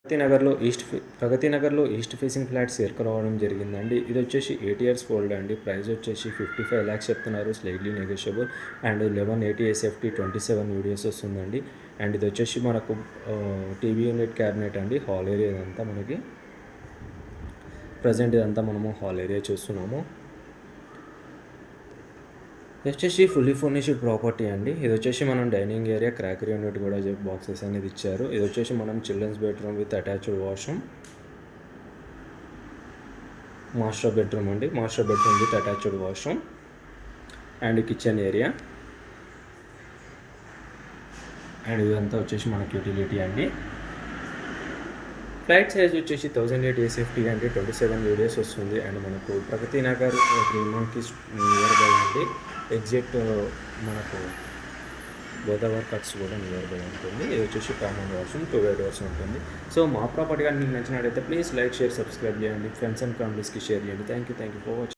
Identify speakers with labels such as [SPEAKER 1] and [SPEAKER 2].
[SPEAKER 1] ప్రగతి నగర్లో east facing flats రావడం జరిగిందండి. ఇది వచ్చేసి 8 ఇయర్స్ ఓల్డ్ అండి. ప్రైస్ వచ్చేసి 55 lakhs చెప్తున్నారు. Slightly negotiable and 1180 SFT 27 videos వస్తుందండి. అండ్ ఇది వచ్చేసి మనకు టీవీ యూనిట్ క్యాబినెట్ అండి. హాల్ ఏరియా ఇదంతా మనకి ప్రజెంట్ ఇదంతా మనము హాల్ ఏరియా చూస్తున్నాము. ఇది వచ్చేసి ఫుల్లీ ఫర్నిష్డ్ ప్రాపర్టీ అండి. ఇది వచ్చేసి మనం డైనింగ్ ఏరియా, క్రాకర్ యూనిట్ కూడా బాక్సెస్ అనేది ఇచ్చారు. ఇది వచ్చేసి మనం children's bedroom with attached washroom, master bedroom అండి. Master bedroom with attached washroom and kitchen area. And ఇదంతా వచ్చేసి మనకి యూటిలిటీ అండి. ఫ్లాట్ సైజ్ వచ్చేసి 1008 SFT అండి. 27 వీడియోస్ వస్తుంది. అండ్ మనకు Pragathi Nagar 3 months near by అండి. ఎగ్జిట్ మనకు గోదావరి కట్స్ కూడా నియర్ బై ఉంటుంది. ఇది వచ్చేసి కామన్ వాష్రూమ్, 2 doors ఉంటుంది. సో మా ప్రాపర్టీ కానీ మీకు నచ్చినట్లయితే ప్లీజ్ లైక్, షేర్, సబ్స్క్రైబ్ చేయండి. ఫ్రెండ్స్ అండ్ ఫ్యామిలీస్కి షేర్ చేయండి. Thank you for watching.